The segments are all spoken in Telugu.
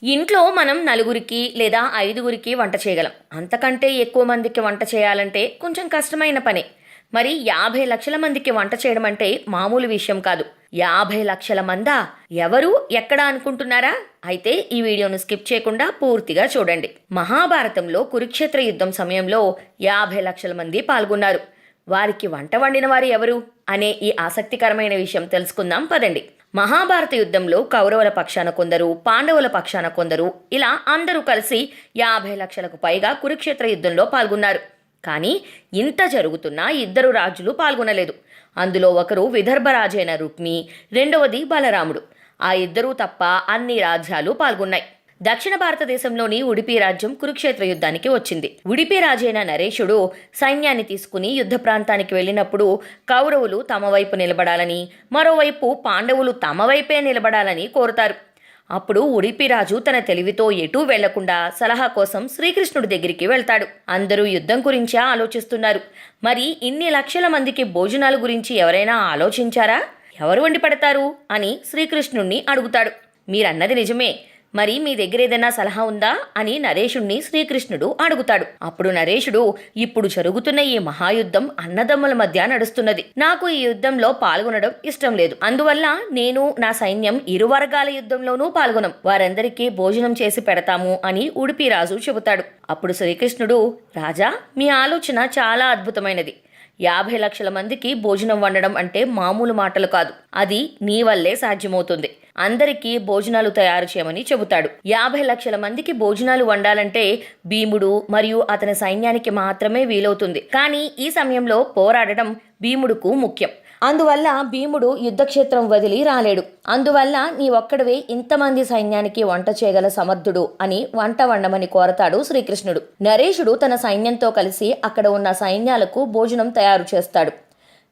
ఇంట్లో మనం నలుగురికి లేదా ఐదుగురికి వంట చేయగలం. అంతకంటే ఎక్కువ మందికి వంట చేయాలంటే కొంచెం కష్టమైన పనే. మరి 50 లక్షల మందికి వంట చేయడం అంటే మామూలు విషయం కాదు. 50 లక్షల మందా? ఎవరు ఎక్కడ అనుకుంటున్నారా? అయితే ఈ వీడియోను స్కిప్ చేయకుండా పూర్తిగా చూడండి. మహాభారతంలో కురుక్షేత్ర యుద్ధం సమయంలో 50 లక్షల మంది పాల్గొన్నారు. వారికి వంట వండిన వారు ఎవరు అనే ఈ ఆసక్తికరమైన విషయం తెలుసుకుందాం పదండి. మహాభారత యుద్ధంలో కౌరవుల పక్షాన కొందరు, పాండవుల పక్షాన కొందరు, ఇలా అందరూ కలిసి 50 లక్షలకు పైగా కురుక్షేత్ర యుద్ధంలో పాల్గొన్నారు. కానీ ఇంత జరుగుతున్నా ఇద్దరు రాజులు పాల్గొనలేదు. అందులో ఒకరు విదర్భ రాజైన రుక్మి, రెండవది బలరాముడు. ఆ ఇద్దరూ తప్ప అన్ని రాజ్యాలు పాల్గొన్నాయి. దక్షిణ భారతదేశంలోని ఉడిపి రాజ్యం కురుక్షేత్ర యుద్ధానికి వచ్చింది. ఉడిపి రాజైన నరేషుడు సైన్యాన్ని తీసుకుని యుద్ధ ప్రాంతానికి వెళ్ళినప్పుడు కౌరవులు తమ వైపు నిలబడాలని, మరోవైపు పాండవులు తమ వైపే నిలబడాలని కోరుతారు. అప్పుడు ఉడిపి రాజు తన తెలివితో ఎటూ వెళ్లకుండా సలహా కోసం శ్రీకృష్ణుడి దగ్గరికి వెళ్తాడు. అందరూ యుద్ధం గురించే ఆలోచిస్తున్నారు. మరి ఇన్ని లక్షల మందికి భోజనాల గురించి ఎవరైనా ఆలోచించారా? ఎవరు వండి పెడతారు అని శ్రీకృష్ణుణ్ణి అడుగుతాడు. మీరన్నది నిజమే, మరి మీ దగ్గర ఏదైనా సలహా ఉందా అని నరేషుణ్ణి శ్రీకృష్ణుడు అడుగుతాడు. అప్పుడు నరేషుడు, ఇప్పుడు జరుగుతున్న ఈ మహాయుద్ధం అన్నదమ్ముల మధ్య నడుస్తున్నది. నాకు ఈ యుద్ధంలో పాల్గొనడం ఇష్టం లేదు. అందువల్ల నేను నా సైన్యం ఇరు వర్గాల యుద్ధంలోనూ పాల్గొనం. వారందరికీ భోజనం చేసి పెడతాము అని ఉడిపి రాజు చెబుతాడు. అప్పుడు శ్రీకృష్ణుడు, రాజా, మీ ఆలోచన చాలా అద్భుతమైనది. 50 లక్షల మందికి భోజనం వండడం అంటే మామూలు మాటలు కాదు. అది నీ వల్లే సాధ్యమవుతుంది. అందరికీ భోజనాలు తయారు చేయమని చెబుతాడు. 50 లక్షల మందికి భోజనాలు వండాలంటే భీముడు మరియు అతని సైన్యానికి మాత్రమే వీలవుతుంది. కానీ ఈ సమయంలో పోరాడడం భీముడుకు ముఖ్యం. అందువల్ల భీముడు యుద్ధక్షేత్రం వదిలి రాలేడు. అందువల్ల నీ ఒక్కడవే ఇంతమంది సైన్యానికి వంట చేయగల సమర్థుడు అని వంట వండమని కోరతాడు శ్రీకృష్ణుడు. నరేషుడు తన సైన్యంతో కలిసి అక్కడ ఉన్న సైన్యాలకు భోజనం తయారు చేస్తాడు.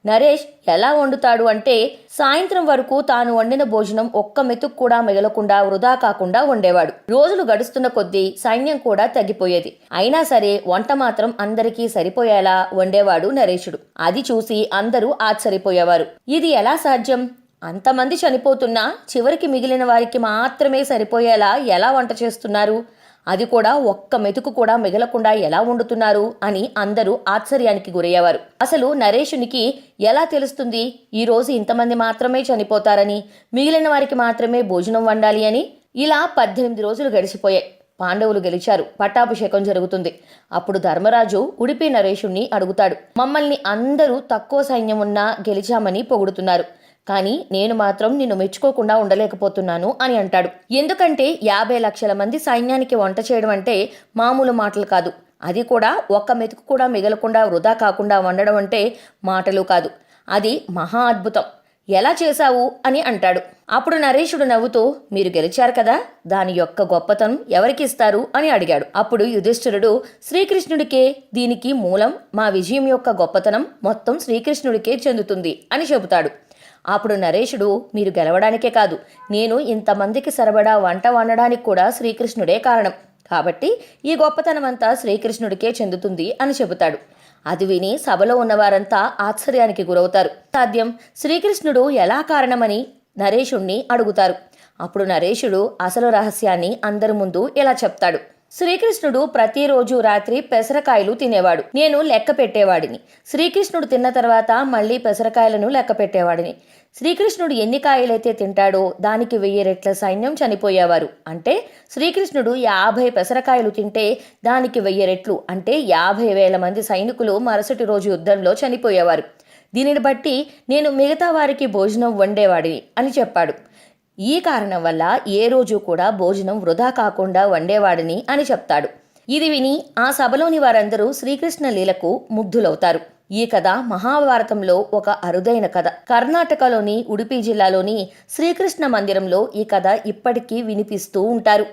నరేష్ ఎలా వండుతాడు అంటే, సాయంత్రం వరకు తాను వండిన భోజనం ఒక్క మెతుకు కూడా మిగలకుండా వృధా కాకుండా వండేవాడు. రోజులు గడుస్తున్న కొద్దీ సైన్యం కూడా తగ్గిపోయేది. అయినా సరే వంట మాత్రం అందరికీ సరిపోయేలా వండేవాడు నరేషుడు. అది చూసి అందరూ ఆశ్చర్యపోయేవారు. ఇది ఎలా సాధ్యం? అంతమంది చనిపోతున్నా చివరికి మిగిలిన వారికి మాత్రమే సరిపోయేలా ఎలా వంట చేస్తున్నారు? అది కూడా ఒక్క మెతుకు కూడా మిగలకుండా ఎలా వండుతున్నారు అని అందరూ ఆశ్చర్యానికి గురయ్యేవారు. అసలు నరేషునికి ఎలా తెలుస్తుంది ఈరోజు ఇంతమంది మాత్రమే చనిపోతారని, మిగిలిన వారికి మాత్రమే భోజనం వండాలి అని? ఇలా 18 రోజులు గడిచిపోయాయి. పాండవులు గెలిచారు. పట్టాభిషేకం జరుగుతుంది. అప్పుడు ధర్మరాజు ఉడిపి నరేషుణ్ణి అడుగుతాడు. మమ్మల్ని అందరూ తక్కువ సైన్యం ఉన్నా గెలిచామని పొగుడుతున్నారు, కానీ నేను మాత్రం నిన్ను మెచ్చుకోకుండా ఉండలేకపోతున్నాను అని అంటాడు. ఎందుకంటే 50 లక్షల మంది సైన్యానికి వంట చేయడం అంటే మామూలు మాటలు కాదు. అది కూడా ఒక్క మెతుకు కూడా మిగలకుండా వృధా కాకుండా వండడం అంటే మాటలు కాదు. అది మహా అద్భుతం. ఎలా చేశావు అని అంటాడు. అప్పుడు నరేషుడు నవ్వుతూ, మీరు గెలిచారు కదా, దాని యొక్క గొప్పతనం ఎవరికి ఇస్తారు అని అడిగాడు. అప్పుడు యుధిష్ఠిరుడు, శ్రీకృష్ణుడికే. దీనికి మూలం మా విజయం యొక్క గొప్పతనం మొత్తం శ్రీకృష్ణుడికే చెందుతుంది అని చెబుతాడు. అప్పుడు నరేషుడు, మీరు గెలవడానికే కాదు, నేను ఇంతమందికి సరిపడా వంట వండడానికి కూడా శ్రీకృష్ణుడే కారణం. కాబట్టి ఈ గొప్పతనమంతా శ్రీకృష్ణుడికే చెందుతుంది అని చెబుతాడు. అది విని సభలో ఉన్నవారంతా ఆశ్చర్యానికి గురవుతారు. సాధ్యం, శ్రీకృష్ణుడు ఎలా కారణమని నరేషుణ్ణి అడుగుతారు. అప్పుడు నరేషుడు అసలు రహస్యాన్ని అందరి ముందు ఇలా చెప్తాడు. శ్రీకృష్ణుడు ప్రతిరోజు రాత్రి పెసరకాయలు తినేవాడు. నేను లెక్క పెట్టేవాడిని. శ్రీకృష్ణుడు తిన్న తర్వాత మళ్ళీ పెసరకాయలను లెక్క పెట్టేవాడిని. శ్రీకృష్ణుడు ఎన్ని కాయలైతే తింటాడో దానికి 1000 రెట్ల సైన్యం చనిపోయేవారు. అంటే శ్రీకృష్ణుడు 50 పెసరకాయలు తింటే దానికి 1000 రెట్లు అంటే 50,000 మంది సైనికులు మరుసటి రోజు యుద్ధంలో చనిపోయేవారు. దీనిని బట్టి నేను మిగతా వారికి భోజనం వండేవాడిని అని చెప్పాడు. ఈ కారణం వల్ల ఏ రోజు కూడా భోజనం వృధా కాకుండా వండేవాడిని అని చెప్తాడు. ఇది విని ఆ సభలోని వారందరూ శ్రీకృష్ణ లీలకు ముగ్ధులవుతారు. ఈ కథ మహాభారతంలో ఒక అరుదైన కథ. కర్ణాటకలోని ఉడిపి జిల్లాలోని శ్రీకృష్ణ మందిరంలో ఈ కథ ఇప్పటికీ వినిపిస్తూ ఉంటారు.